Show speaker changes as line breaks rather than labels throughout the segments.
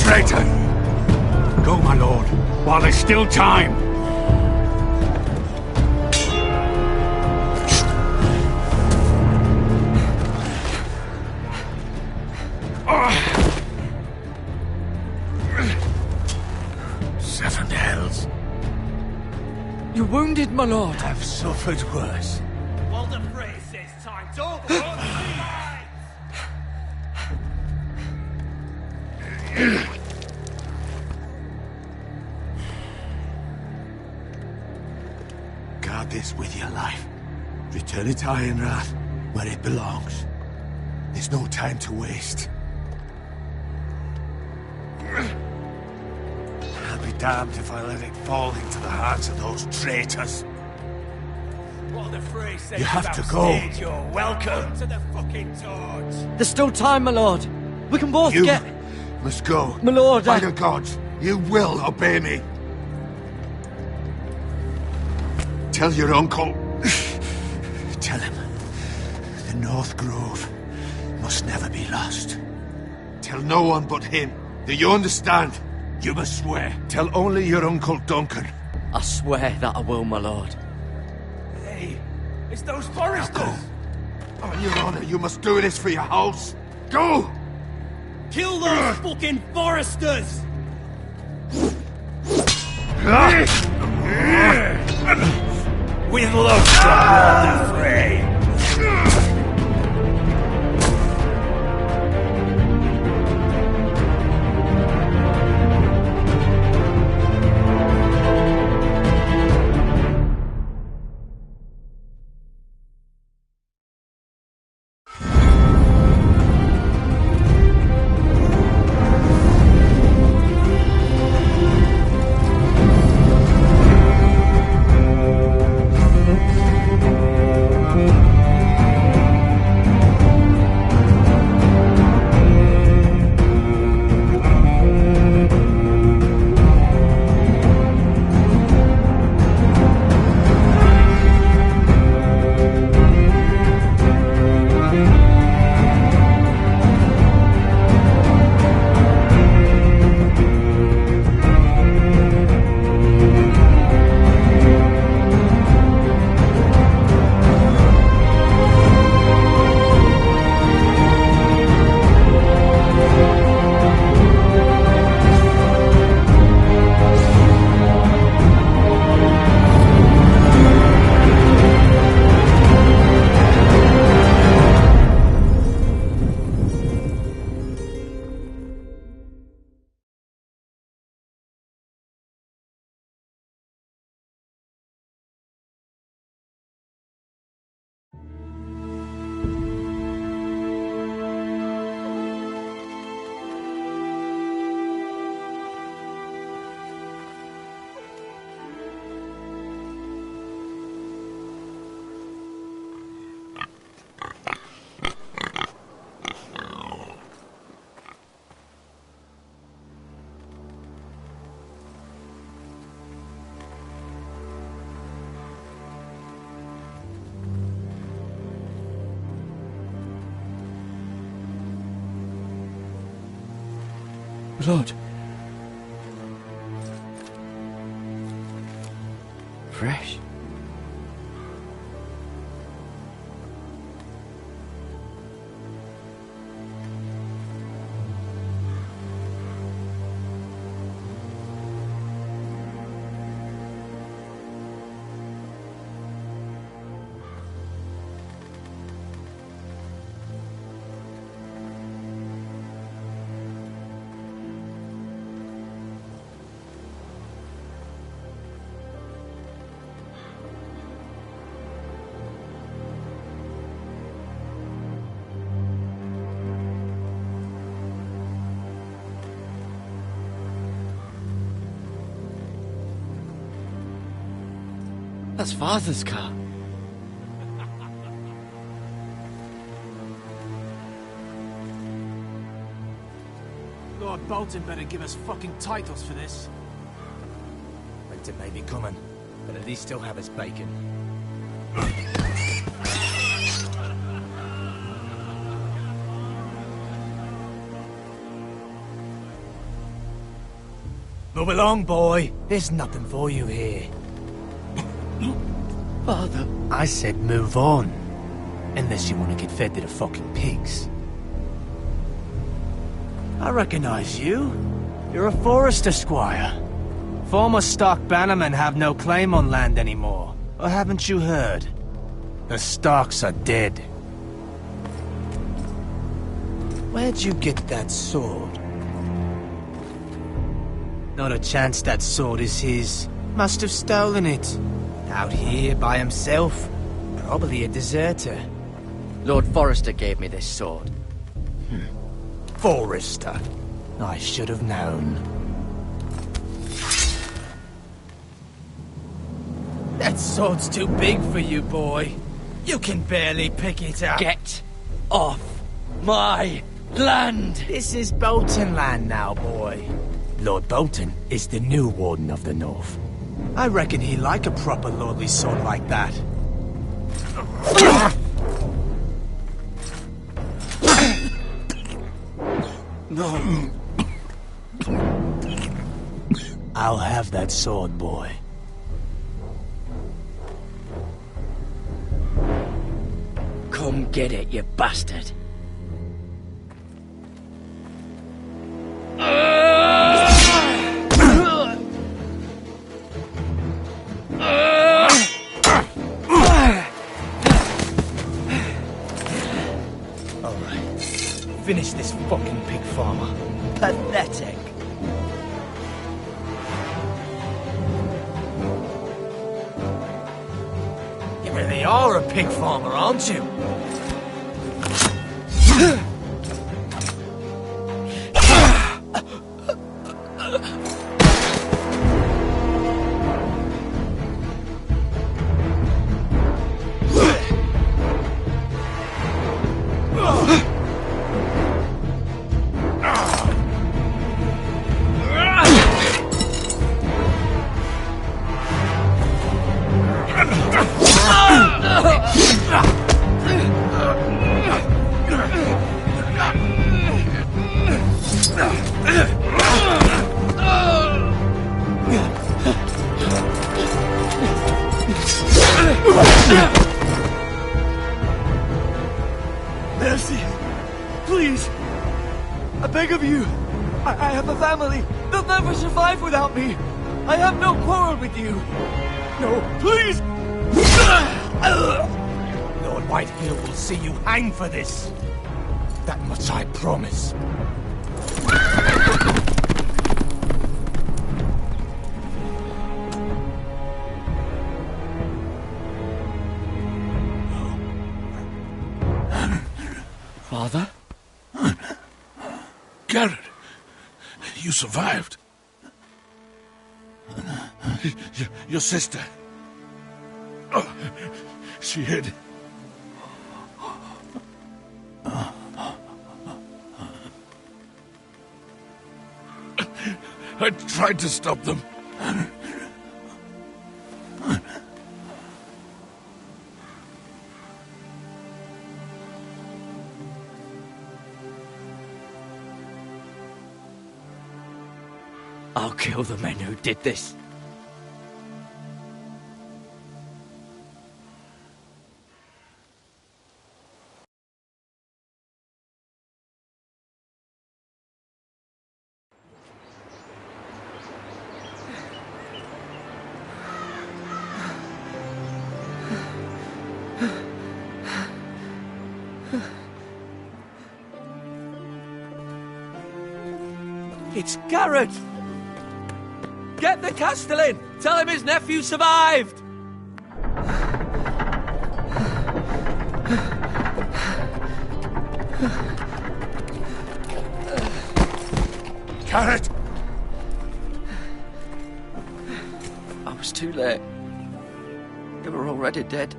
traitor! Go, my lord, while there's still time. Seven hells.
You're wounded, my lord.
I've suffered worse.
Well, the phrase says time to overrun
Guard this with your life. Return it to Ironrath, where it belongs. There's no time to waste. I'll be damned if I let it fall into the hands of those traitors.
Well, the phrase says
You have to
about
go.
stage, you're welcome to the fucking torch.
There's still time, my lord. We can both
You
get...
must go.
My lord,
By the gods, you will obey me. Tell your uncle. Tell him. The North Grove must never be lost. Tell no one but him. Do you understand? You must swear. Tell only your Uncle Duncan.
I swear that I will, my lord.
Hey, it's those foresters.
Now go. On your honor, you must do this for your house. Go!
Kill those fucking foresters! With love from Lord the Frey.
Lord. Fresh. That's Father's car.
Lord Bolton better give us fucking titles for this.
Winter may be coming, but at least still have his bacon. Move along, boy. There's nothing for you here.
Father.
I said move on. Unless you want to get fed to the fucking pigs. I recognize you. You're a Forester Squire. Former Stark bannermen have no claim on land anymore. Or haven't you heard? The Starks are dead. Where'd you get that sword? Not a chance that sword is his. Must have stolen it. Out here by himself. Probably a deserter.
Lord Forrester gave me this sword.
Forester. I should have known. That sword's too big for you, boy. You can barely pick it up.
Get off my land!
This is Bolton land now, boy. Lord Bolton is the new Warden of the North. I reckon he like a proper lordly sword like that.
No.
I'll have that sword, boy.
Come get it, you bastard.
Alright. Finish this fucking pig farmer.
Pathetic.
You really are a pig farmer, aren't you?
Mercy! Please! I beg of you! I have a family! They'll never survive without me! I have no quarrel with you! No, please!
Lord Whitehill will see you hang for this. That much I promise.
Father?
Garrett, you survived. Your sister. Oh, she hid. I tried to stop them.
I'll kill the men who did this. It's Garrett! Get the Castellan! Tell him his nephew survived!
Garrett!
I was too late. They were already dead.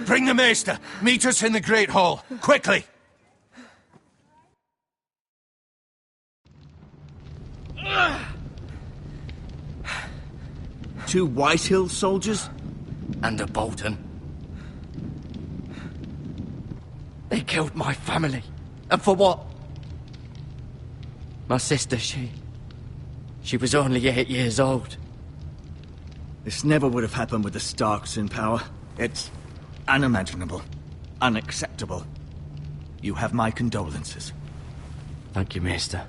Bring the Maester! Meet us in the Great Hall! Quickly!
Two Whitehill soldiers?
And a Bolton. They killed my family. And for what? My sister, she
She was only 8 years old.
This never would have happened with the Starks in power. It's unimaginable. Unacceptable. You have my condolences.
Thank you, Maester.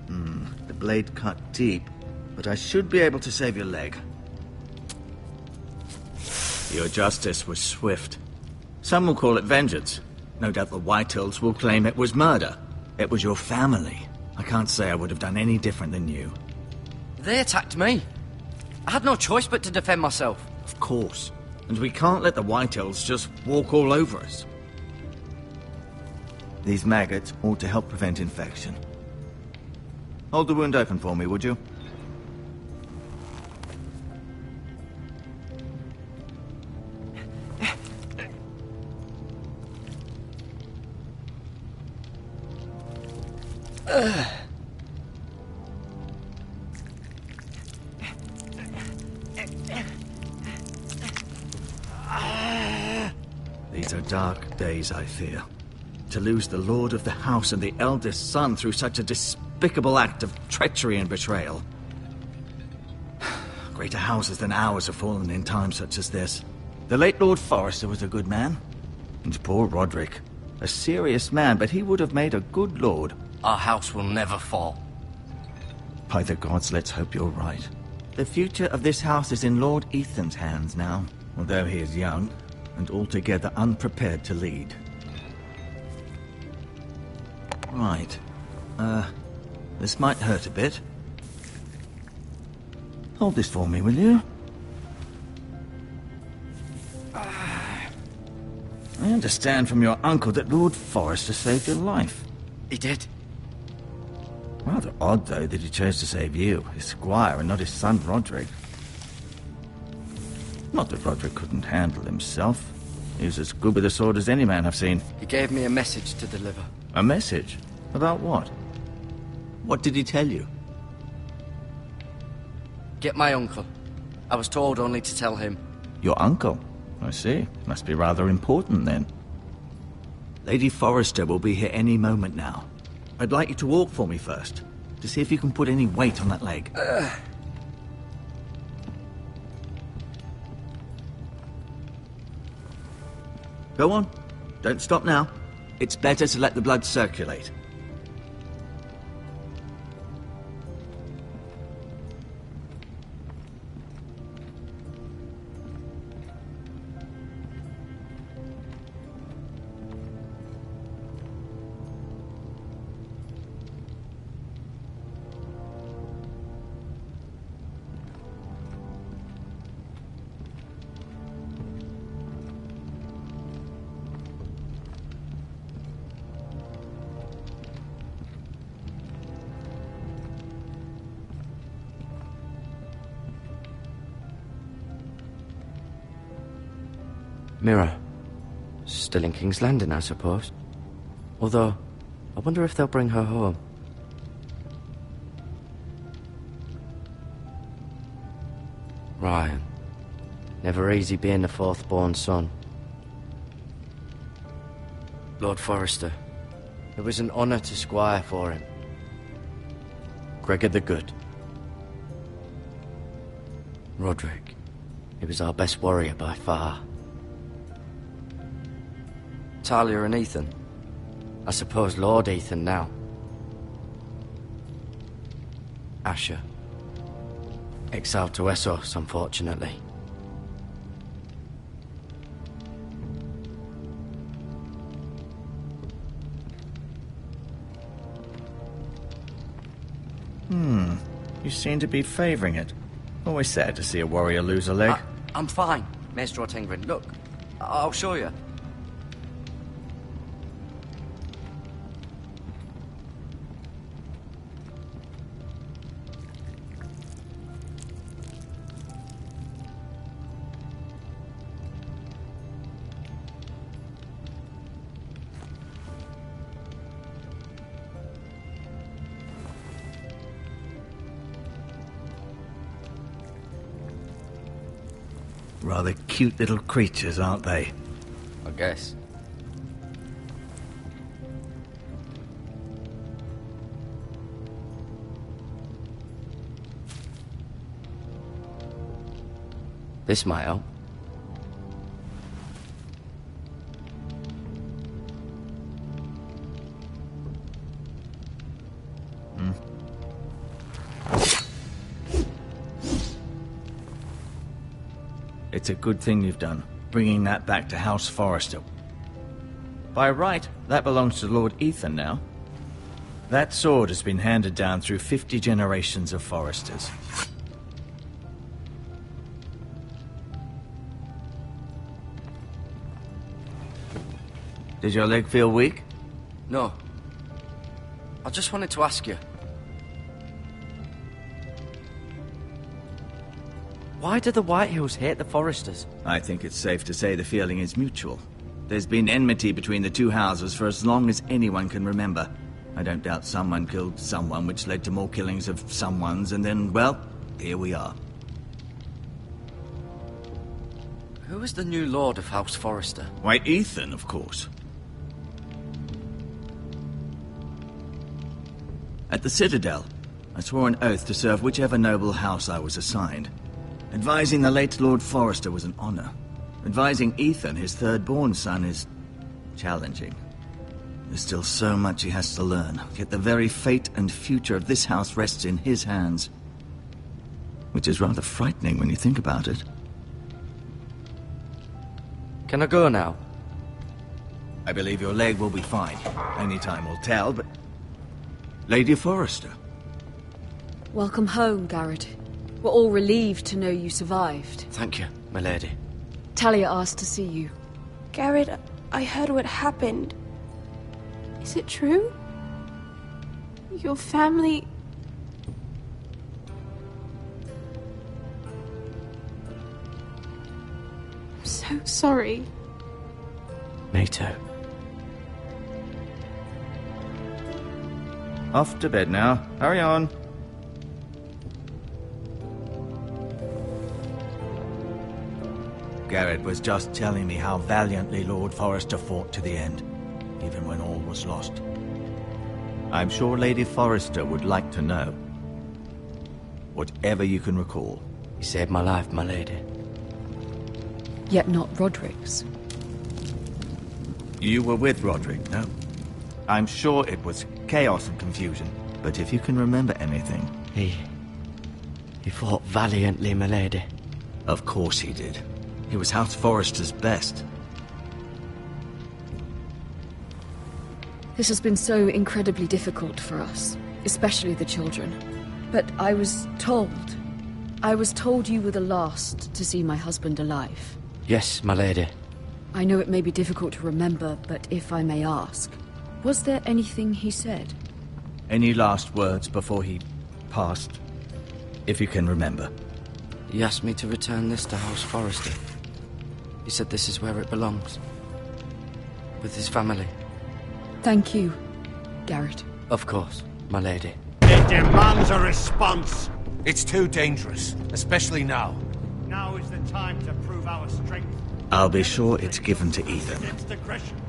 The blade cut deep, but I should be able to save your leg. Your justice was swift. Some will call it vengeance. No doubt the Whitehills will claim it was murder. It was your family. I can't say I would have done any different than you.
They attacked me. I had no choice but to defend myself.
Of course. And we can't let the Whitehills just walk all over us. These maggots ought to help prevent infection. Hold the wound open for me, would you? These are dark days, I fear. To lose the lord of the house and the eldest son through such a despicable act of treachery and betrayal. Greater houses than ours have fallen in times such as this. The late Lord Forrester was a good man. And poor Roderick. A serious man, but he would have made a good lord.
Our house will never fall.
By the gods, let's hope you're right. The future of this house is in Lord Ethan's hands now, although he is young and altogether unprepared to lead. Right. This might hurt a bit. Hold this for me, will you? I understand from your uncle that Lord Forrester saved your life.
He did.
Rather odd, though, that he chose to save you, his squire, and not his son Roderick. Not that Roderick couldn't handle himself. He was as good with a sword as any man I've seen.
He gave me a message to deliver.
A message? About what? What did he tell you?
Get my uncle. I was told only to tell him.
Your uncle? I see. Must be rather important, then. Lady Forrester will be here any moment now. I'd like you to walk for me first, to see if you can put any weight on that leg. Go on. Don't stop now. It's better to let the blood circulate.
Mirror. Still in King's Landing, I suppose. Although, I wonder if they'll bring her home. Ryan. Never easy being the fourth-born son. Lord Forrester. It was an honour to squire for him. Gregor the Good. Roderick. He was our best warrior by far. Talia and Ethan. I suppose Lord Ethan now. Asher. Exiled to Essos, unfortunately.
You seem to be favouring it. Always sad to see a warrior lose a leg.
I'm fine, Maester Ortengrin. Look, I'll show you.
Rather cute little creatures, aren't they?
I guess. This might help.
It's a good thing you've done, bringing that back to House Forrester. By right, that belongs to Lord Ethan now. That sword has been handed down through 50 generations of Forresters. Does your leg feel weak?
No. I just wanted to ask you. Why do the Whitehills hate the Forresters?
I think it's safe to say the feeling is mutual. There's been enmity between the two houses for as long as anyone can remember. I don't doubt someone killed someone, which led to more killings of someones, and then, well, here we are.
Who is the new Lord of House Forrester?
Why, Ethan, of course. At the Citadel, I swore an oath to serve whichever noble house I was assigned. Advising the late Lord Forrester was an honor. Advising Ethan, his third-born son, is challenging. There's still so much he has to learn, yet the very fate and future of this house rests in his hands. Which is rather frightening when you think about it.
Can I go now?
I believe your leg will be fine. Only time will tell, but... Lady Forrester.
Welcome home, Garrett. We're all relieved to know you survived.
Thank you, my lady.
Talia asked to see you.
Garrett, I heard what happened. Is it true? Your family... I'm so sorry.
Me too.
Off to bed now. Hurry on. Garrett was just telling me how valiantly Lord Forrester fought to the end, even when all was lost. I'm sure Lady Forrester would like to know. Whatever you can recall.
You saved my life, my lady.
Yet not Roderick's.
You were with Roderick, no? I'm sure it was chaos and confusion, but if you can remember anything...
He fought valiantly, my lady.
Of course he did. He was House Forrester's best.
This has been so incredibly difficult for us, especially the children. But I was told you were the last to see my husband alive.
Yes, my lady.
I know it may be difficult to remember, but if I may ask, was there anything he said?
Any last words before he passed? If you can remember.
He asked me to return this to House Forrester. He said this is where it belongs. With his family.
Thank you, Garrett.
Of course, my lady.
It demands a response.
It's too dangerous, especially now.
Now is the time to prove our strength.
I'll be sure it's given to Ethan.
Against aggression.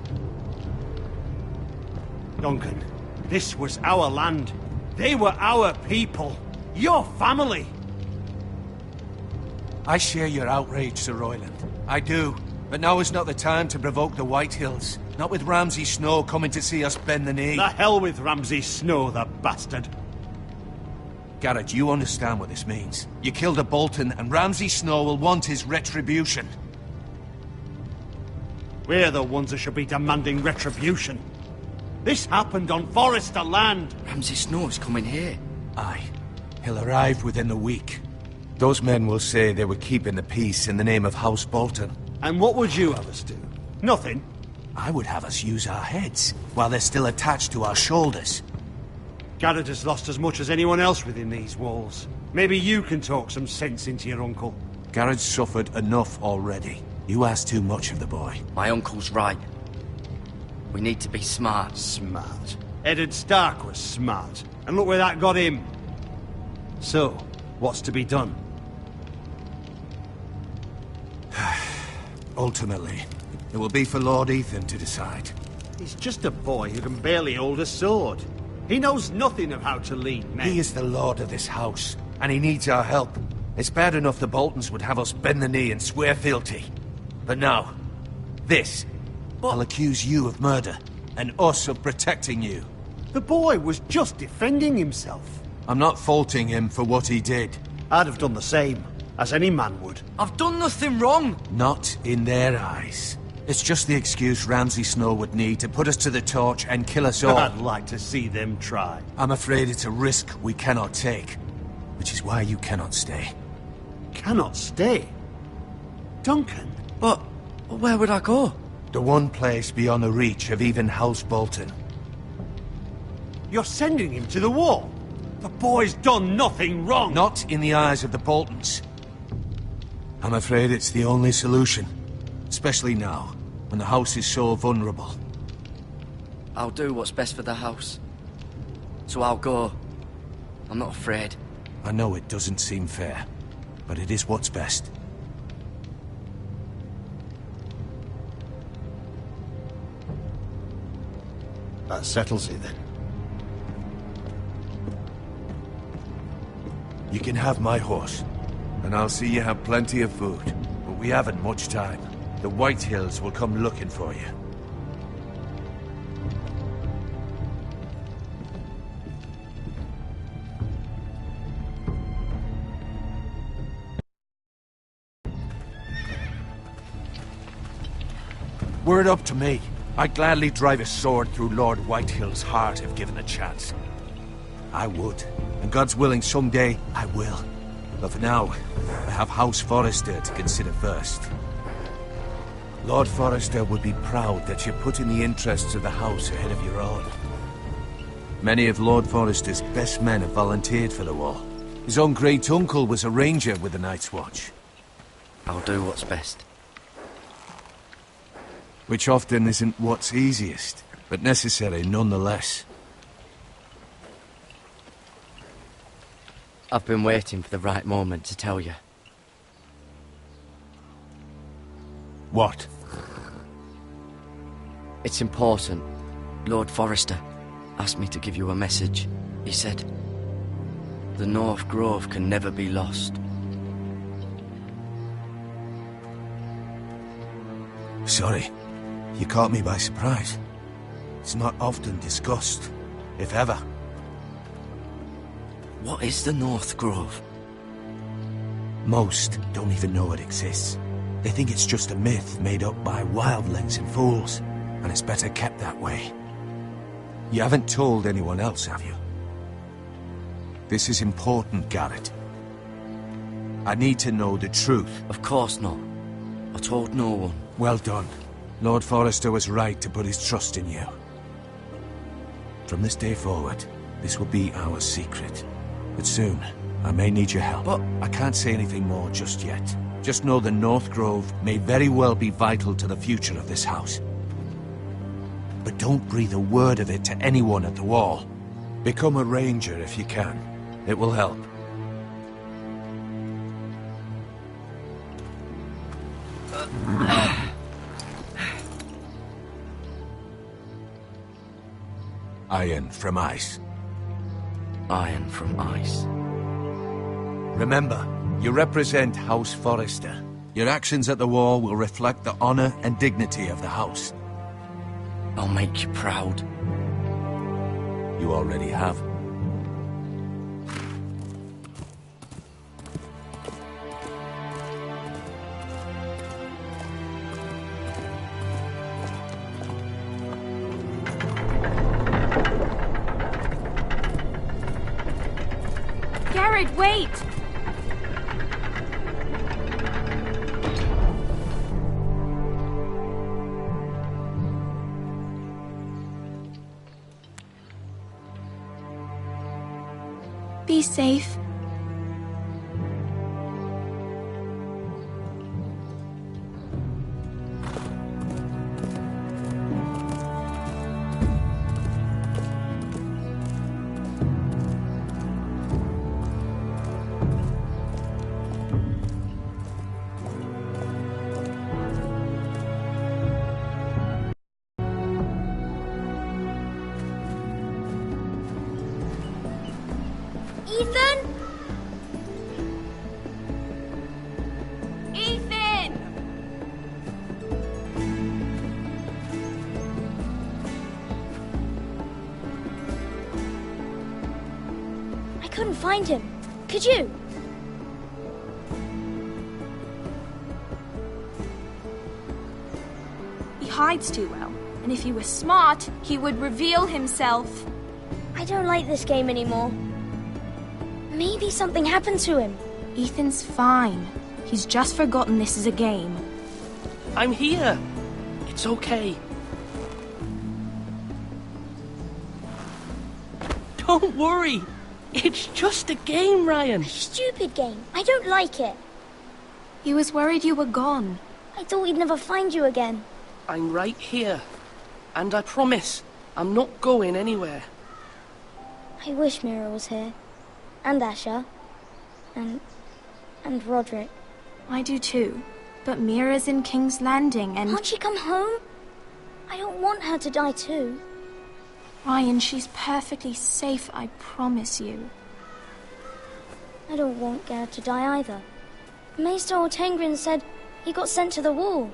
Duncan, this was our land. They were our people. Your family.
I share your outrage, Sir Royland. I do. But now is not the time to provoke the Whitehills. Not with Ramsay Snow coming to see us bend the knee.
The hell with Ramsay Snow, the bastard.
Garrett, you understand what this means. You killed a Bolton, and Ramsay Snow will want his retribution.
We're the ones that should be demanding retribution. This happened on Forrester land.
Ramsay Snow is coming here.
Aye. He'll arrive within the week. Those men will say they were keeping the peace in the name of House Bolton.
And what would you have us do? Nothing.
I would have us use our heads, while they're still attached to our shoulders.
Garrett has lost as much as anyone else within these walls. Maybe you can talk some sense into your uncle.
Garrett's suffered enough already. You ask too much of the boy.
My uncle's right. We need to be smart.
Smart. Eddard Stark was smart. And look where that got him. So, what's to be done?
Ultimately, it will be for Lord Ethan to decide.
He's just a boy who can barely hold a sword. He knows nothing of how to lead men.
He is the lord of this house, and he needs our help. It's bad enough the Boltons would have us bend the knee and swear fealty. But now, this. I'll accuse you of murder, and us of protecting you.
The boy was just defending himself.
I'm not faulting him for what he did.
I'd have done the same, as any man would.
I've done nothing wrong.
Not in their eyes. It's just the excuse Ramsay Snow would need to put us to the torch and kill us all.
I'd like to see them try.
I'm afraid it's a risk we cannot take, which is why you cannot stay.
Cannot stay? Duncan?
But where would I go?
The one place beyond the reach of even House Bolton.
You're sending him to the wall? The boy's done nothing wrong!
Not in the eyes of the Boltons. I'm afraid it's the only solution. Especially now, when the house is so vulnerable.
I'll do what's best for the house. So I'll go. I'm not afraid.
I know it doesn't seem fair, but it is what's best.
That settles it then.
You can have my horse, and I'll see you have plenty of food. But we haven't much time. The White Hills will come looking for you. Were it up to me, I'd gladly drive a sword through Lord Whitehill's heart if given a chance. I would, and God's willing someday I will. But for now, I have House Forrester to consider first. Lord Forrester would be proud that you put in the interests of the house ahead of your own. Many of Lord Forrester's best men have volunteered for the war. His own great-uncle was a ranger with the Night's Watch.
I'll do what's best.
Which often isn't what's easiest, but necessary nonetheless.
I've been waiting for the right moment to tell you.
What?
It's important. Lord Forrester asked me to give you a message. He said, the North Grove can never be lost.
Sorry. You caught me by surprise. It's not often discussed, if ever.
What is the North Grove?
Most don't even know it exists. They think it's just a myth made up by wildlings and fools, and it's better kept that way. You haven't told anyone else, have you? This is important, Garrett. I need to know the truth.
Of course not. I told no one.
Well done. Lord Forrester was right to put his trust in you. From this day forward, this will be our secret. But soon, I may need your help.
But
I can't say anything more just yet. Just know the North Grove may very well be vital to the future of this house. But don't breathe a word of it to anyone at the wall. Become a ranger if you can. It will help. Iron from ice.
Iron from ice.
Remember, you represent House Forrester. Your actions at the war will reflect the honor and dignity of the house.
I'll make you proud.
You already have.
Garrett, wait! Be safe.
couldn't find him. Could you?
He hides too well, and if he were smart, he would reveal himself.
I don't like this game anymore. Maybe something happened to him.
Ethan's fine. He's just forgotten this is a game.
I'm here. It's okay. Don't worry. It's just a game, Ryan.
A stupid game. I don't like it.
He was worried you were gone.
I thought we'd never find you again.
I'm right here. And I promise, I'm not going anywhere.
I wish Mira was here. And Asher. And Roderick.
I do too. But Mira's in King's Landing and...
Can't she come home? I don't want her to die too.
Ryan, she's perfectly safe, I promise you.
I don't want Garrett to die either. Maester Ortengrin said he got sent to the wall.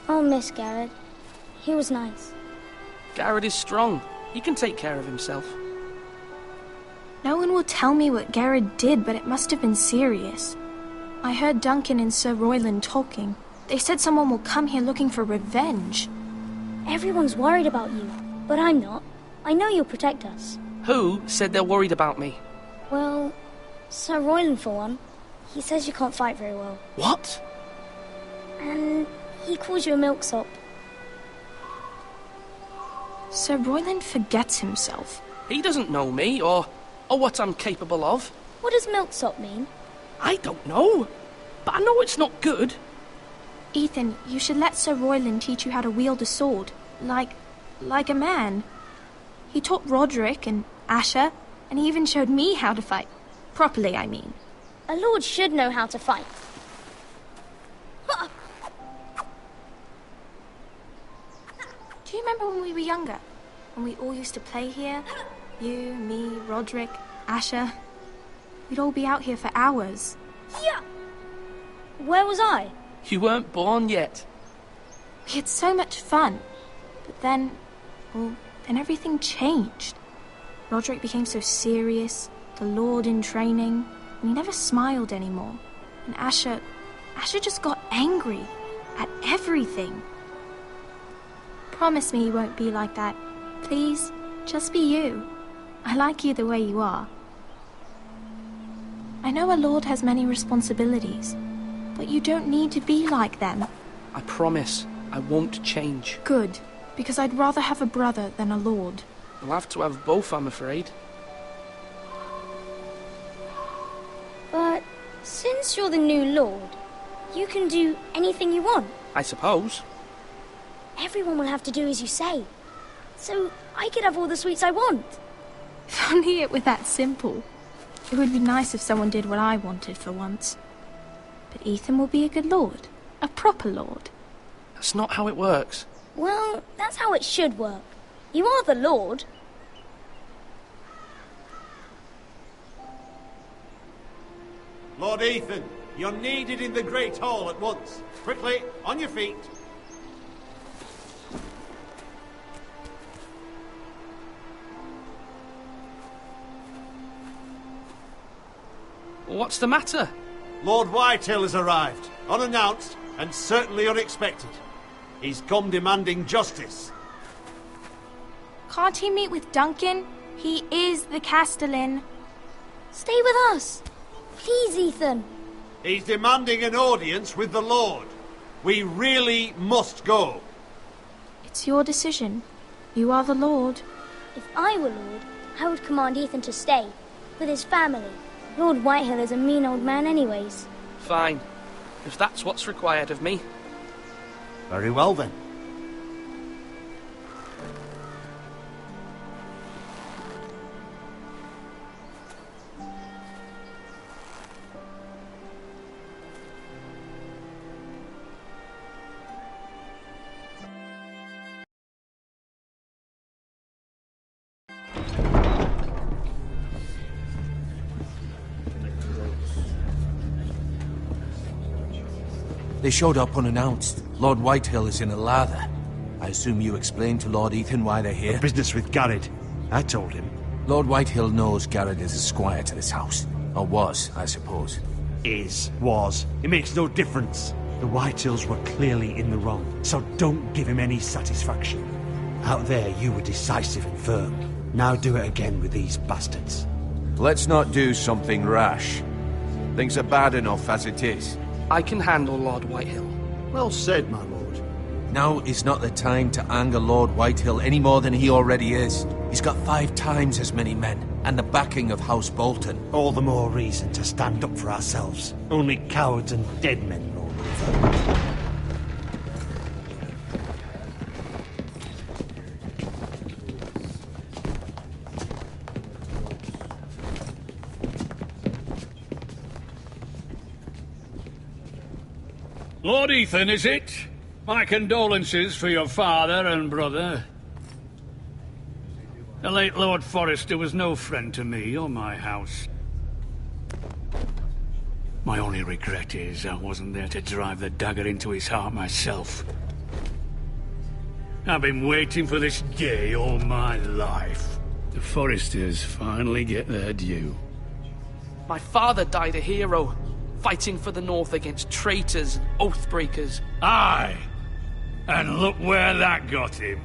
I'll miss Garrett. He was nice.
Garrett is strong. He can take care of himself.
No one will tell me what Garrett did, but it must have been serious. I heard Duncan and Sir Royland talking. They said someone will come here looking for revenge.
Everyone's worried about you, but I'm not. I know you'll protect us.
Who said they're worried about me?
Well, Sir Royland for one. He says you can't fight very well.
What?
And he calls you a milksop.
Sir Royland forgets himself.
He doesn't know me, or what I'm capable of.
What does milksop mean?
I don't know, but I know it's not good.
Ethan, you should let Sir Royland teach you how to wield a sword. Like a man. He taught Roderick and Asher, and he even showed me how to fight. Properly, I mean.
A lord should know how to fight.
Do you remember when we were younger? When we all used to play here? You, me, Roderick, Asher. We'd all be out here for hours.
Yeah. Where was I?
You weren't born yet.
We had so much fun. But then everything changed. Roderick became so serious, the Lord in training, and he never smiled anymore. And Asher just got angry at everything. Promise me you won't be like that. Please, just be you. I like you the way you are. I know a lord has many responsibilities, but you don't need to be like them.
I promise I won't change.
Good, because I'd rather have a brother than a lord.
We'll have to have both, I'm afraid.
But since you're the new lord, you can do anything you want.
I suppose.
Everyone will have to do as you say. So I could have all the sweets I want.
If only it were that simple. It would be nice if someone did what I wanted for once. But Ethan will be a good lord. A proper lord.
That's not how it works.
Well, that's how it should work. You are the lord.
Lord Ethan, you're needed in the Great Hall at once. Quickly, on your feet.
What's the matter?
Lord Whitehill has arrived, unannounced and certainly unexpected. He's come demanding justice.
Can't he meet with Duncan? He is the Castellan.
Stay with us. Please, Ethan.
He's demanding an audience with the Lord. We really must go.
It's your decision. You are the Lord.
If I were Lord, I would command Ethan to stay, with his family. Lord Whitehill is a mean old man anyways.
Fine. If that's what's required of me.
Very well then.
They showed up unannounced. Lord Whitehill is in a lather. I assume you explained to Lord Ethan why they're here?
Business with Garrett. I told him.
Lord Whitehill knows Garrett is a squire to this house. Or was, I suppose.
Was. It makes no difference. The Whitehills were clearly in the wrong, so don't give him any satisfaction. Out there, you were decisive and firm. Now do it again with these bastards.
Let's not do something rash. Things are bad enough as it is.
I can handle Lord Whitehill.
Well said, my lord.
Now is not the time to anger Lord Whitehill any more than he already is. He's got 5 times as many men, and the backing of House Bolton.
All the more reason to stand up for ourselves. Only cowards and dead men roll over.
Lord Ethan, is it? My condolences for your father and brother. The late Lord Forrester was no friend to me or my house. My only regret is I wasn't there to drive the dagger into his heart myself. I've been waiting for this day all my life. The Forresters finally get their due.
My father died a hero, fighting for the North against traitors and oathbreakers.
Aye! And look where that got him.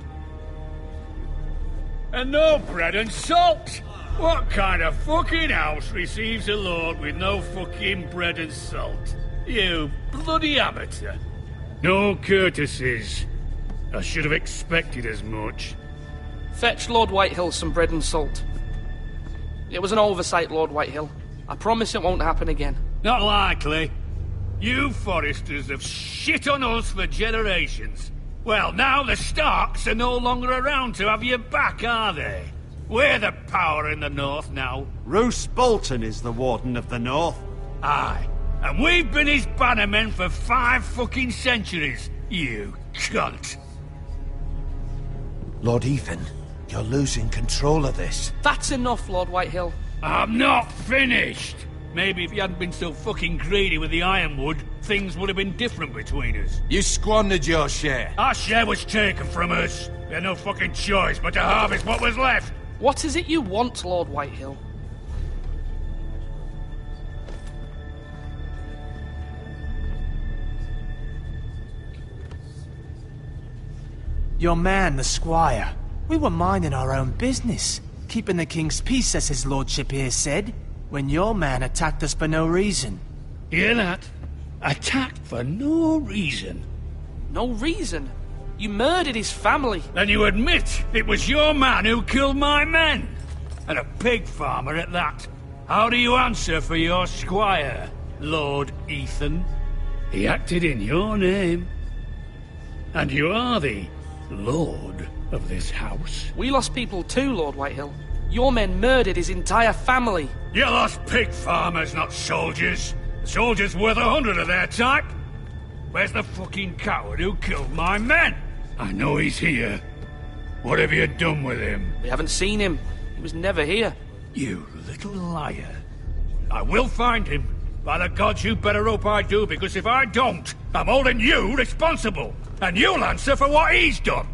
And no bread and salt! What kind of fucking house receives a lord with no fucking bread and salt? You bloody amateur. No courtesies. I should have expected as much.
Fetch Lord Whitehill some bread and salt. It was an oversight, Lord Whitehill. I promise it won't happen again.
Not likely. You Forresters have shit on us for generations. Well, now the Starks are no longer around to have you back, are they? We're the power in the North now.
Roose Bolton is the Warden of the North.
Aye. And we've been his bannermen for 5 fucking centuries, you cunt.
Lord Ethan, you're losing control of this.
That's enough, Lord Whitehill.
I'm not finished! Maybe if you hadn't been so fucking greedy with the ironwood, things would have been different between us.
You squandered your share.
Our share was taken from us. We had no fucking choice but to harvest what was left.
What is it you want, Lord Whitehill?
Your man, the squire. We were minding our own business, keeping the king's peace, as his lordship here said, when your man attacked us for no reason.
Hear that? Attacked for no reason.
No reason? You murdered his family.
Then you admit it was your man who killed my men. And a pig farmer at that. How do you answer for your squire, Lord Ethan? He acted in your name. And you are the lord of this house.
We lost people too, Lord Whitehill. Your men murdered his entire family.
You lost pig farmers, not soldiers. The soldiers worth 100 of their type. Where's the fucking coward who killed my men? I know he's here. What have you done with him?
We haven't seen him. He was never here.
You little liar. I will find him. By the gods, you better hope I do, because if I don't, I'm holding you responsible. And you'll answer for what he's done.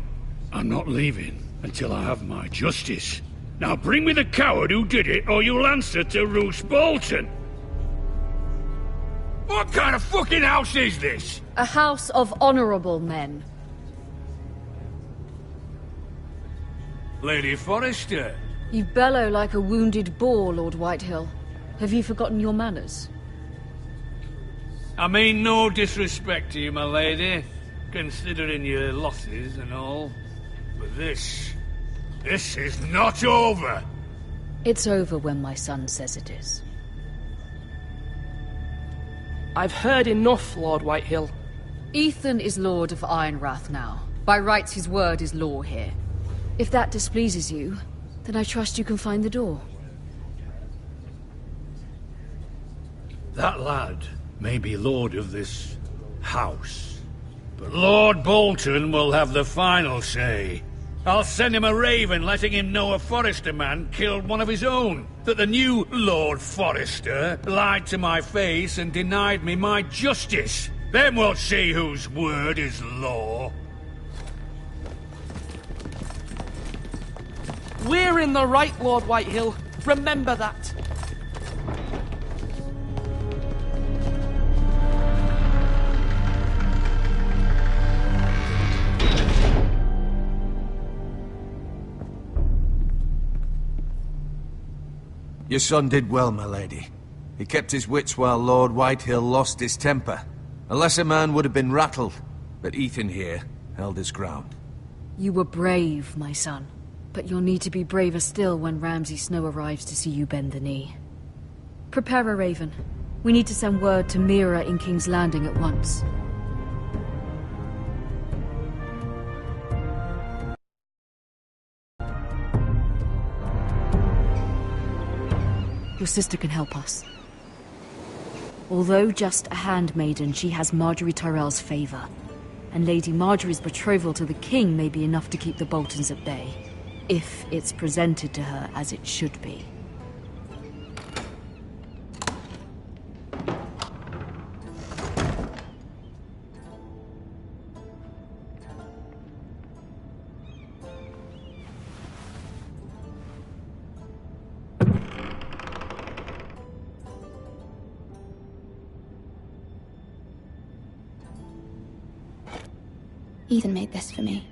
I'm not leaving until I have my justice. Now bring me the coward who did it, or you'll answer to Roose Bolton. What kind of fucking house is this?
A house of honorable men.
Lady Forrester.
You bellow like a wounded boar, Lord Whitehill. Have you forgotten your manners?
I mean no disrespect to you, my lady, considering your losses and all. But this is not over.
It's over when my son says it is.
I've heard enough, Lord Whitehill.
Ethan is Lord of Ironrath now. By rights, his word is law here. If that displeases you, then I trust you can find the door.
That lad may be lord of this house, but Lord Bolton will have the final say. I'll send him a raven letting him know a Forrester man killed one of his own, that the new Lord Forrester lied to my face and denied me my justice. Then we'll see whose word is law.
Where You're in the right, Lord Whitehill. Remember that.
Your son did well, my lady. He kept his wits while Lord Whitehill lost his temper. A lesser man would have been rattled, but Ethan here held his ground.
You were brave, my son. But you'll need to be braver still when Ramsay Snow arrives to see you bend the knee. Prepare a raven. We need to send word to Mira in King's Landing at once. Your sister can help us. Although just a handmaiden, she has Marjorie Tyrell's favor. And Lady Marjorie's betrothal to the king may be enough to keep the Boltons at bay. If it's presented to her as it should be.
Ethan made this for me.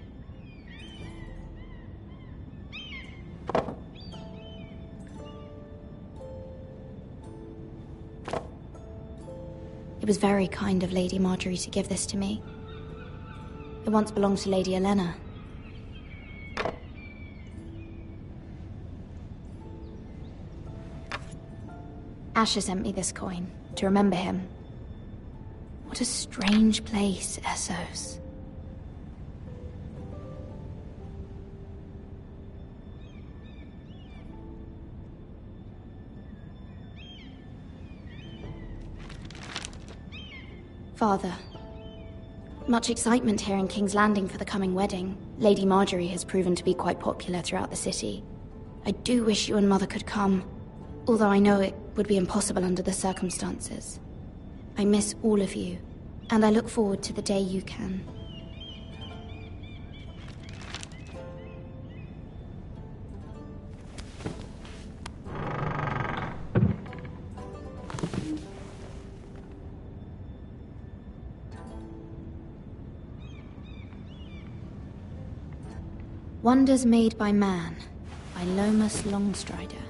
It was very kind of Lady Marjorie to give this to me. It once belonged to Lady Elena. Asher sent me this coin, to remember him. What a strange place, Essos. Father, much excitement here in King's Landing for the coming wedding. Lady Marjorie has proven to be quite popular throughout the city. I do wish you and Mother could come, although I know it would be impossible under the circumstances. I miss all of you, and I look forward to the day you can. Wonders Made by Man, by Lomas Longstrider.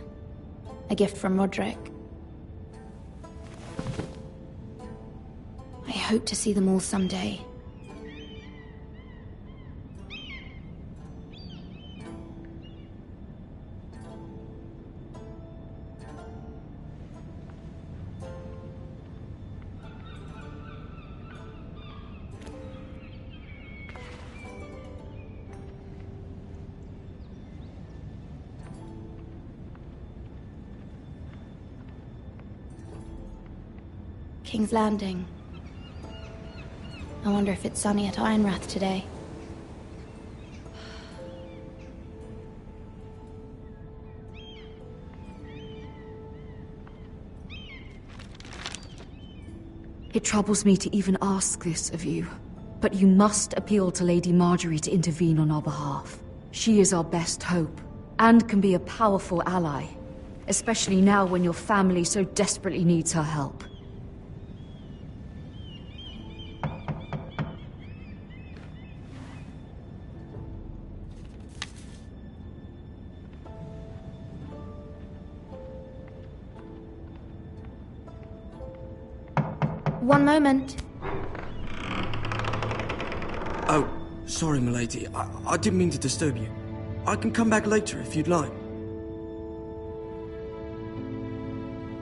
A gift from Roderick. I hope to see them all someday. King's Landing. I wonder if it's sunny at Ironrath today.
It troubles me to even ask this of you, but you must appeal to Lady Marjorie to intervene on our behalf. She is our best hope, and can be a powerful ally, especially now when your family so desperately needs her help.
One moment.
Oh, sorry, milady. I didn't mean to disturb you. I can come back later if you'd like.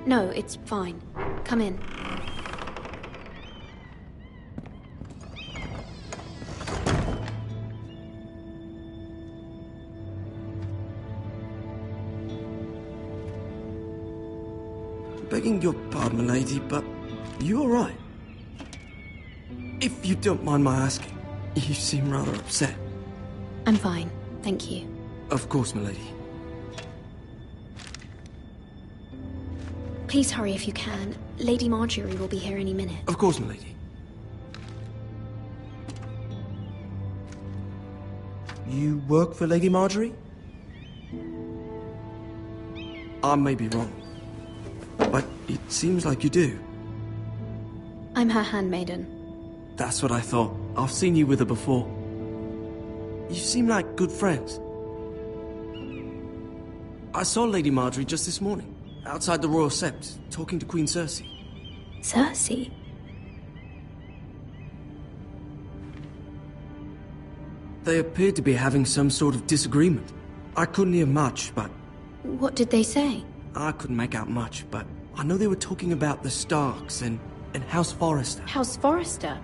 No, it's fine. Come in.
Begging your pardon, milady, but you all right? If you don't mind my asking, you seem rather upset.
I'm fine, thank you.
Of course, milady.
Please hurry if you can. Lady Marjorie will be here any minute.
Of course, milady. You work for Lady Marjorie? I may be wrong, but it seems like you do.
I'm her handmaiden.
That's what I thought. I've seen you with her before. You seem like good friends. I saw Lady Marjorie just this morning, outside the Royal Sept, talking to Queen Cersei.
Cersei?
They appeared to be having some sort of disagreement. I couldn't hear much, but...
What did they say?
I couldn't make out much, but I know they were talking about the Starks and House Forrester.
House Forrester?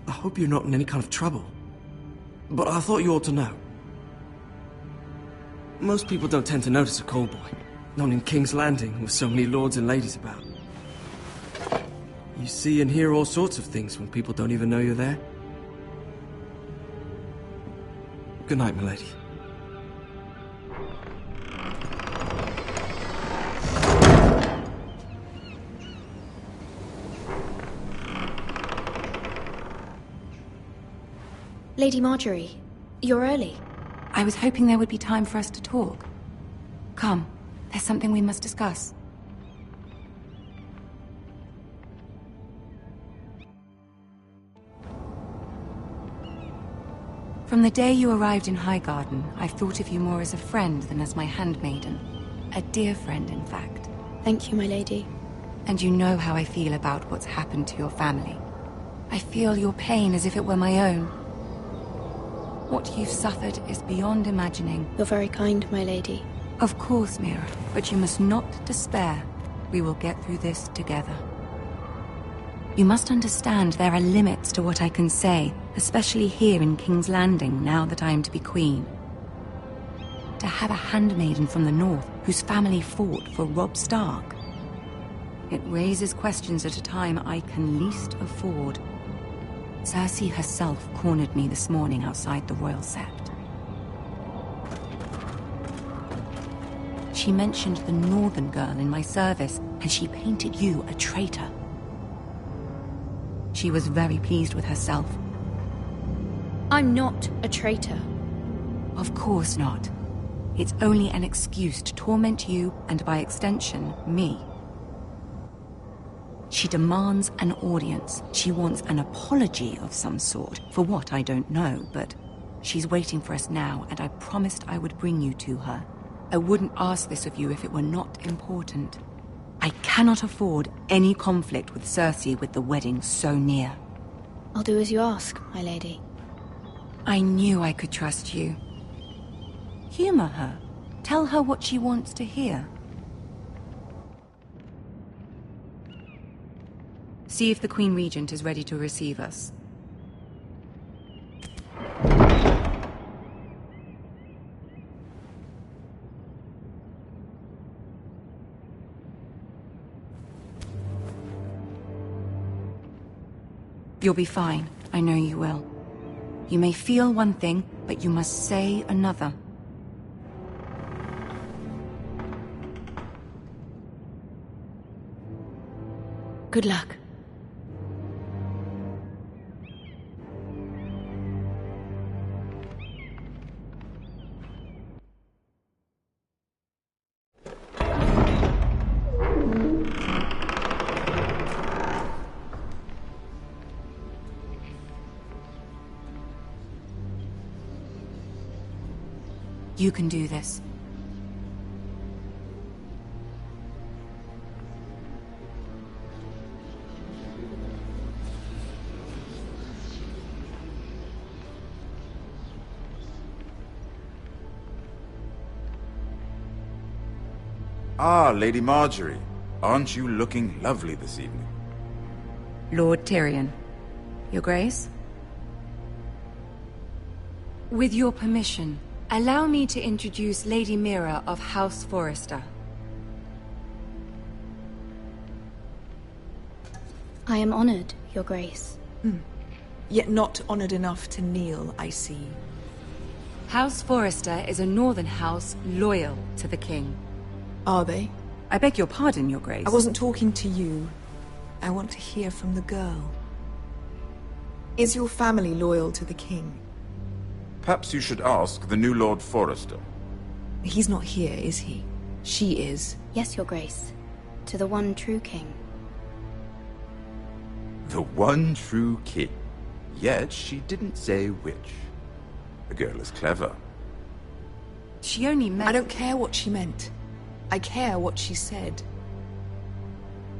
I hope you're not in any kind of trouble. But I thought you ought to know. Most people don't tend to notice a callboy. Not in King's Landing, with so many lords and ladies about. You see and hear all sorts of things when people don't even know you're there. Good night, milady.
Lady Marjorie, you're early.
I was hoping there would be time for us to talk. Come, there's something we must discuss. From the day you arrived in Highgarden, I've thought of you more as a friend than as my handmaiden. A dear friend, in fact.
Thank you, my lady.
And you know how I feel about what's happened to your family. I feel your pain as if it were my own. What you've suffered is beyond imagining.
You're very kind, my lady.
Of course, Mira, but you must not despair. We will get through this together. You must understand there are limits to what I can say, especially here in King's Landing, now that I am to be queen. To have a handmaiden from the north whose family fought for Robb Stark. It raises questions at a time I can least afford. Cersei herself cornered me this morning outside the Royal Sept. She mentioned the northern girl in my service, and she painted you a traitor. She was very pleased with herself.
I'm not a traitor.
Of course not. It's only an excuse to torment you, and by extension, me. She demands an audience. She wants an apology of some sort, for what I don't know, but she's waiting for us now, and I promised I would bring you to her. I wouldn't ask this of you if it were not important. I cannot afford any conflict with Cersei with the wedding so near.
I'll do as you ask, my lady.
I knew I could trust you. Humor her. Tell her what she wants to hear. See if the Queen Regent is ready to receive us. You'll be fine. I know you will. You may feel one thing, but you must say another.
Good luck.
You can do this.
Ah, Lady Marjorie. Aren't you looking lovely this evening?
Lord Tyrion. Your Grace? With your permission, allow me to introduce Lady Mira of House Forrester.
I am honored, Your Grace.
Yet not honored enough to kneel, I see.
House Forrester is a northern house loyal to the king.
Are they?
I beg your pardon, Your Grace.
I wasn't talking to you. I want to hear from the girl. Is your family loyal to the king?
Perhaps you should ask the new Lord Forrester.
He's not here, is he? She is.
Yes, Your Grace. To the one true king.
The one true king. Yet she didn't say which. The girl is clever.
She only meant...
I don't care what she meant. I care what she said.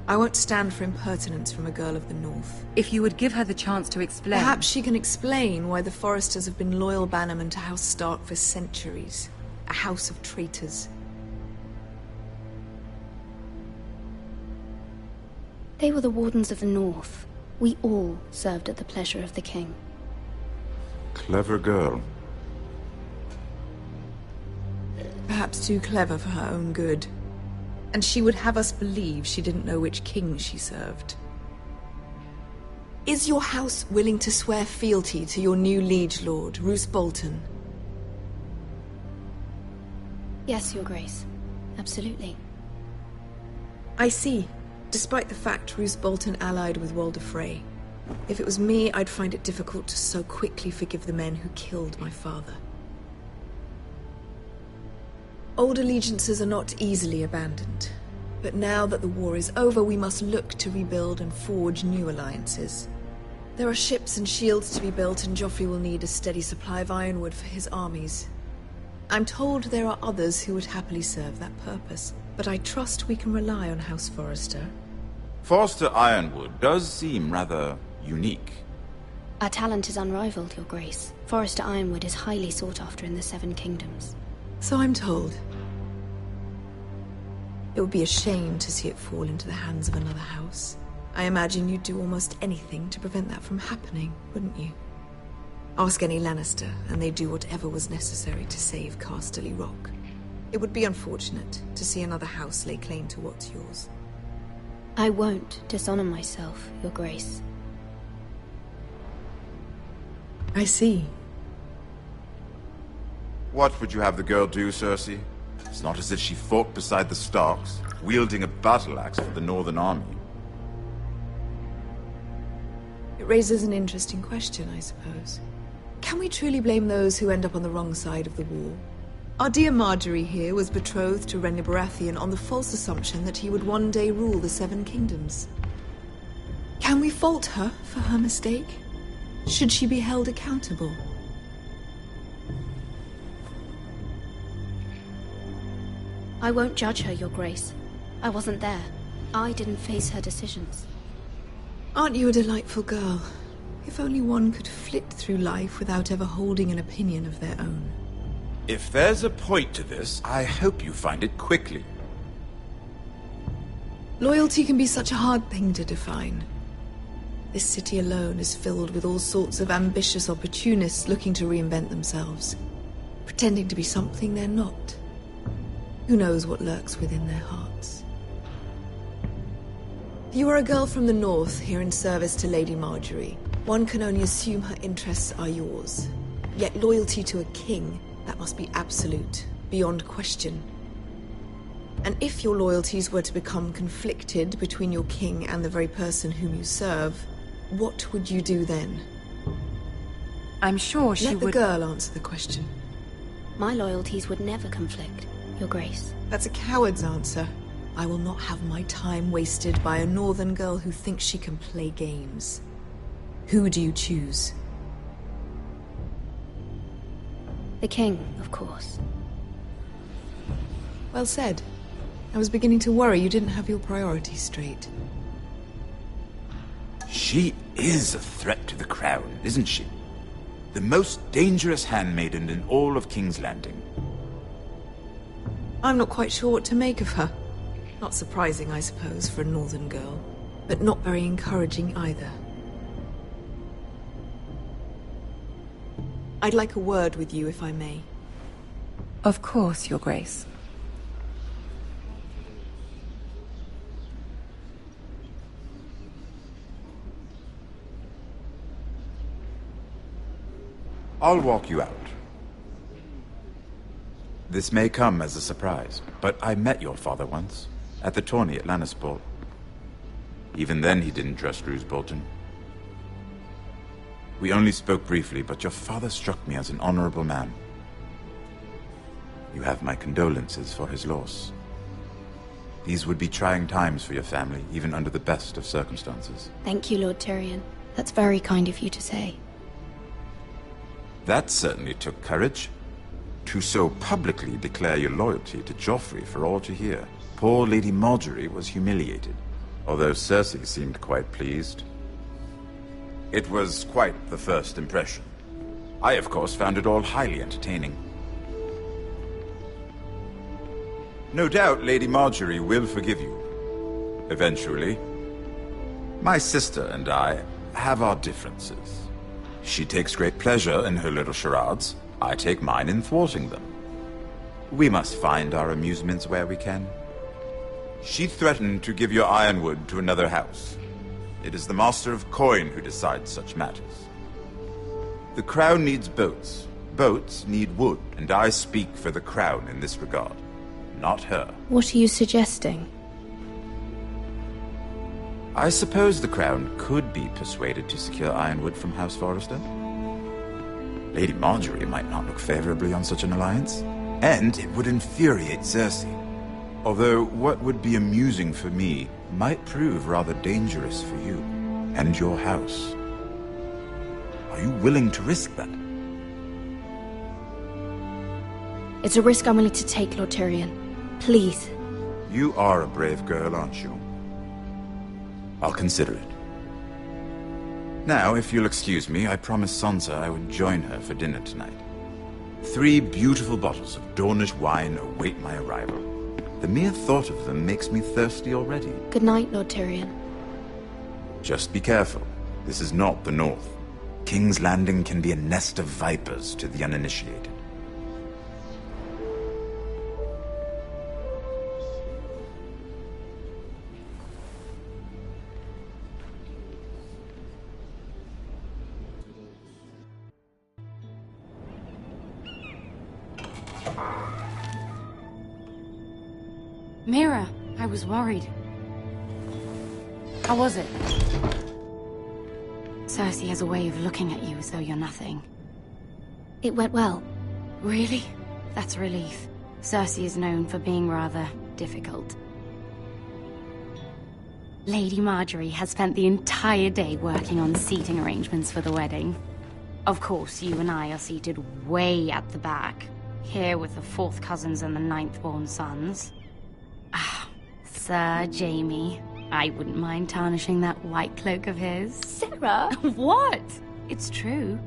I won't stand for impertinence from a girl of the North.
If you would give her the chance to explain...
Perhaps she can explain why the Forresters have been loyal bannermen to House Stark for centuries. A house of traitors.
They were the Wardens of the North. We all served at the pleasure of the king.
Clever girl.
Perhaps too clever for her own good. And she would have us believe she didn't know which king she served. Is your house willing to swear fealty to your new liege lord, Roose Bolton?
Yes, Your Grace. Absolutely.
I see. Despite the fact Roose Bolton allied with Walder Frey. If it was me, I'd find it difficult to so quickly forgive the men who killed my father. Old allegiances are not easily abandoned. But now that the war is over, we must look to rebuild and forge new alliances. There are ships and shields to be built, and Joffrey will need a steady supply of ironwood for his armies. I'm told there are others who would happily serve that purpose, but I trust we can rely on House Forrester.
Forrester Ironwood does seem rather unique.
Our talent is unrivaled, Your Grace. Forrester Ironwood is highly sought after in the Seven Kingdoms.
So I'm told. It would be a shame to see it fall into the hands of another house. I imagine you'd do almost anything to prevent that from happening, wouldn't you? Ask any Lannister, and they'd do whatever was necessary to save Casterly Rock. It would be unfortunate to see another house lay claim to what's yours.
I won't dishonor myself, Your Grace.
I see.
What would you have the girl do, Cersei? It's not as if she fought beside the Starks, wielding a battle axe for the Northern Army.
It raises an interesting question, I suppose. Can we truly blame those who end up on the wrong side of the war? Our dear Marjorie here was betrothed to Renly Baratheon on the false assumption that he would one day rule the Seven Kingdoms. Can we fault her for her mistake? Should she be held accountable?
I won't judge her, Your Grace. I wasn't there. I didn't face her decisions.
Aren't you a delightful girl? If only one could flit through life without ever holding an opinion of their own.
If there's a point to this, I hope you find it quickly.
Loyalty can be such a hard thing to define. This city alone is filled with all sorts of ambitious opportunists looking to reinvent themselves, pretending to be something they're not. Who knows what lurks within their hearts? You are a girl from the north, here in service to Lady Marjorie. One can only assume her interests are yours. Yet loyalty to a king, that must be absolute, beyond question. And if your loyalties were to become conflicted between your king and the very person whom you serve, what would you do then?
I'm sure she would...
Let the girl answer the question.
My loyalties would never conflict, Your Grace.
That's a coward's answer. I will not have my time wasted by a northern girl who thinks she can play games. Who do you choose?
The king, of course.
Well said. I was beginning to worry you didn't have your priorities straight.
She is a threat to the crown, isn't she? The most dangerous handmaiden in all of King's Landing.
I'm not quite sure what to make of her. Not surprising, I suppose, for a northern girl, but not very encouraging either. I'd like a word with you, if I may.
Of course, Your Grace.
I'll walk you out. This may come as a surprise, but I met your father once, at the tourney at Lannisport. Even then he didn't trust Roose Bolton. We only spoke briefly, but your father struck me as an honorable man. You have my condolences for his loss. These would be trying times for your family, even under the best of circumstances.
Thank you, Lord Tyrion. That's very kind of you to say.
That certainly took courage. To so publicly declare your loyalty to Joffrey for all to hear. Poor Lady Margaery was humiliated, although Cersei seemed quite pleased. It was quite the first impression. I, of course, found it all highly entertaining. No doubt Lady Margaery will forgive you. Eventually. My sister and I have our differences. She takes great pleasure in her little charades. I take mine in thwarting them. We must find our amusements where we can. She threatened to give your ironwood to another house. It is the Master of Coin who decides such matters. The Crown needs boats. Boats need wood, and I speak for the Crown in this regard. Not her.
What are you suggesting?
I suppose the Crown could be persuaded to secure ironwood from House Forrester. Lady Margaery might not look favorably on such an alliance, and it would infuriate Cersei. Although what would be amusing for me might prove rather dangerous for you and your house. Are you willing to risk that?
It's a risk I'm willing to take, Lord Tyrion. Please.
You are a brave girl, aren't you? I'll consider it. Now, if you'll excuse me, I promised Sansa I would join her for dinner tonight. 3 beautiful bottles of Dornish wine await my arrival. The mere thought of them makes me thirsty already.
Good night, Lord Tyrion.
Just be careful. This is not the North. King's Landing can be a nest of vipers to the uninitiated.
Mira, I was worried. How was it? Cersei has a way of looking at you as though you're nothing.
It went well.
Really? That's a relief. Cersei is known for being rather difficult. Lady Margaery has spent the entire day working on seating arrangements for the wedding. Of course, you and I are seated way at the back, here with the 4th cousins and the 9th-born sons. Ah, Sir Jaime. I wouldn't mind tarnishing that white cloak of his.
Sarah?
What? It's true.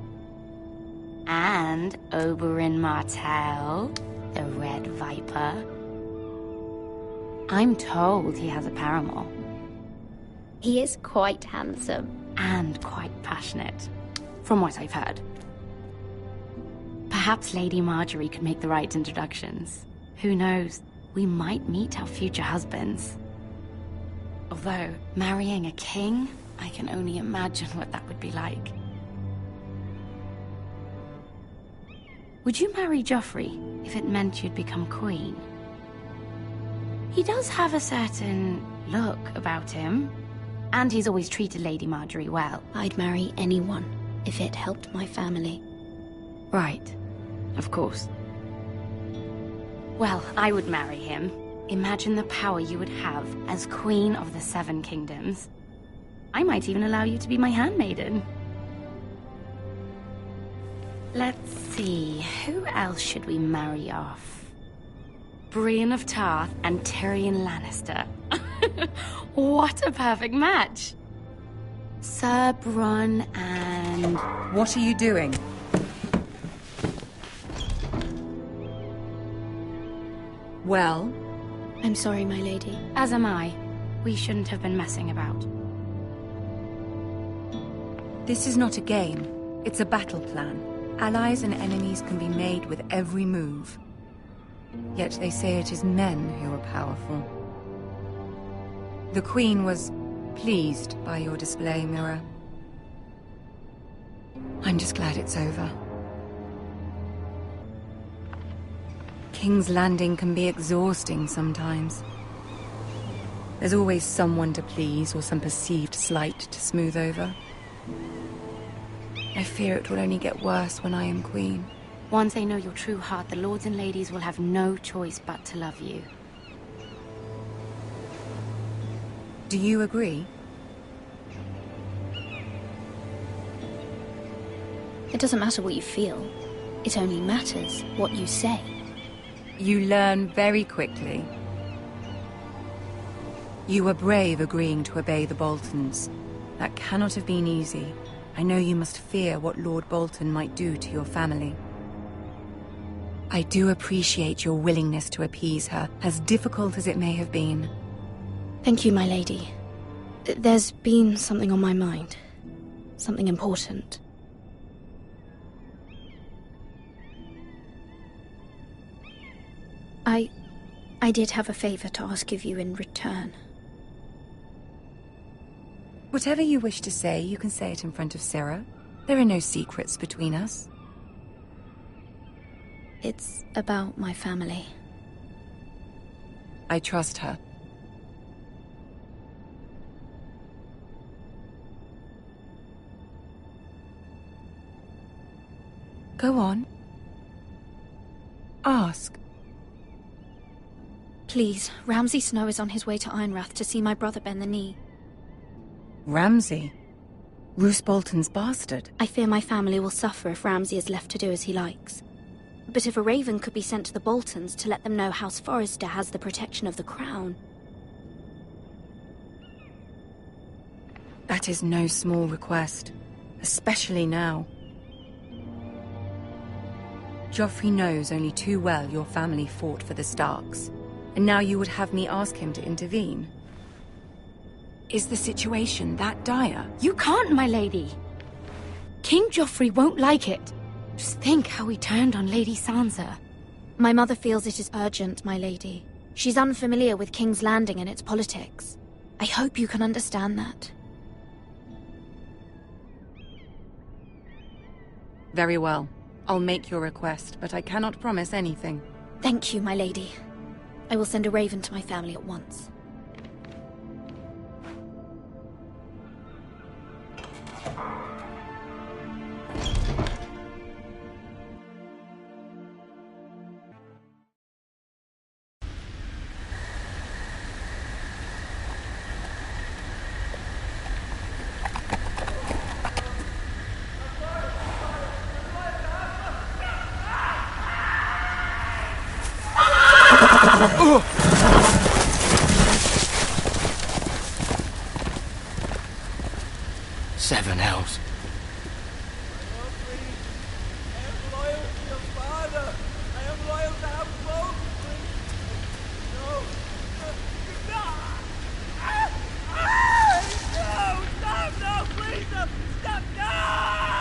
And Oberyn Martell, the Red Viper. I'm told he has a paramour.
He is quite handsome.
And quite passionate, from what I've heard. Perhaps Lady Margaery could make the right introductions. Who knows? We might meet our future husbands. Although, marrying a king, I can only imagine what that would be like. Would you marry Joffrey if it meant you'd become queen? He does have a certain look about him, and he's always treated Lady Margaery well.
I'd marry anyone if it helped my family.
Right. Of course. Well, I would marry him. Imagine the power you would have as Queen of the 7 Kingdoms. I might even allow you to be my handmaiden. Let's see, who else should we marry off? Brienne of Tarth and Tyrion Lannister. What a perfect match! Sir Bronn and...
What are you doing? Well?
I'm sorry, my lady.
As am I. We shouldn't have been messing about.
This is not a game. It's a battle plan. Allies and enemies can be made with every move. Yet they say it is men who are powerful. The Queen was pleased by your display, Mira. I'm just glad it's over. King's Landing can be exhausting sometimes. There's always someone to please or some perceived slight to smooth over.
I fear it will only get worse when I am queen.
Once they know your true heart, the lords and ladies will have no choice but to love you.
Do you agree?
It doesn't matter what you feel. It only matters what you say.
You learn very quickly. You were brave agreeing to obey the Boltons. That cannot have been easy. I know you must fear what Lord Bolton might do to your family. I do appreciate your willingness to appease her, as difficult as it may have been.
Thank you, my lady. There's been something on my mind. Something important. I did have a favor to ask of you in return.
Whatever you wish to say, you can say it in front of Sara. There are no secrets between us.
It's about my family.
I trust her. Go on. Ask.
Please, Ramsay Snow is on his way to Ironrath to see my brother bend the knee.
Ramsay? Roose Bolton's bastard?
I fear my family will suffer if Ramsay is left to do as he likes. But if a raven could be sent to the Boltons to let them know House Forrester has the protection of the crown...
That is no small request, especially now. Joffrey knows only too well your family fought for the Starks, and now you would have me ask him to intervene. Is the situation that dire?
You can't, my lady! King Joffrey won't like it. Just think how he turned on Lady Sansa.
My mother feels it is urgent, my lady. She's unfamiliar with King's Landing and its politics. I hope you can understand that.
Very well. I'll make your request, but I cannot promise anything.
Thank you, my lady. I will send a raven to my family at once.
Seven hells.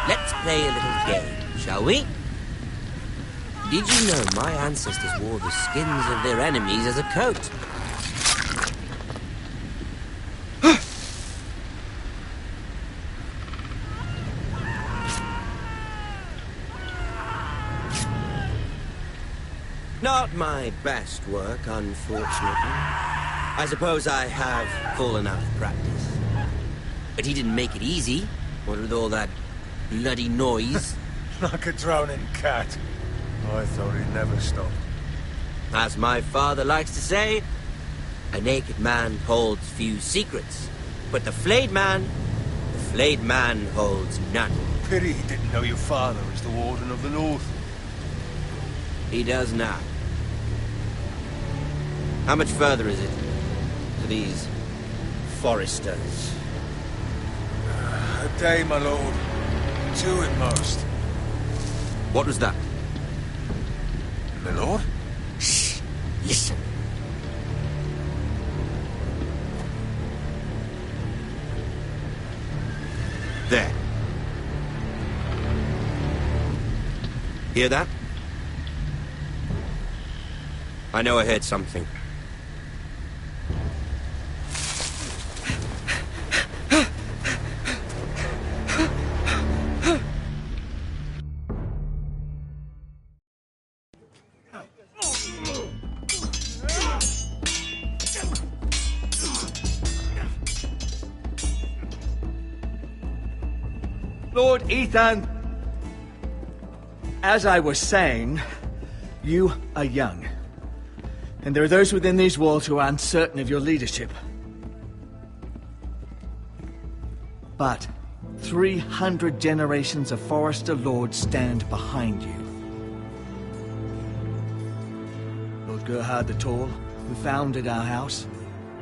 Let's play a little game, shall we? Did you know my ancestors wore the skins of their enemies as a coat? Not my best work, unfortunately. I suppose I have fallen out of practice. But he didn't make it easy, what with all that bloody noise.
Like a drowning cat. I thought he'd never stop.
As my father likes to say, a naked man holds few secrets, but the flayed man holds none.
Pity he didn't know your father was the Warden of the North.
He does now. How much further is it to these Foresters?
A day, my lord. 2 at most.
What was that?
My lord?
Shh! Listen. There. Hear that? I know I heard something.
Lord Ethan! As I was saying, you are young. And there are those within these walls who are uncertain of your leadership. But 300 generations of Forester Lords stand behind you. Lord Gerhard the Tall, who founded our house,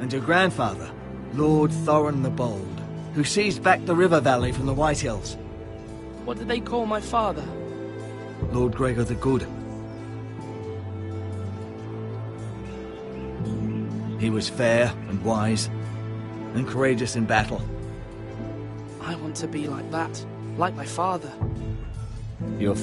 and your grandfather, Lord Thorin the Bold, who seized back the river valley from the White Hills.
What did they call my father?
Lord Gregor the Good. He was fair and wise, and courageous in battle.
I want to be like that, like my father.
Your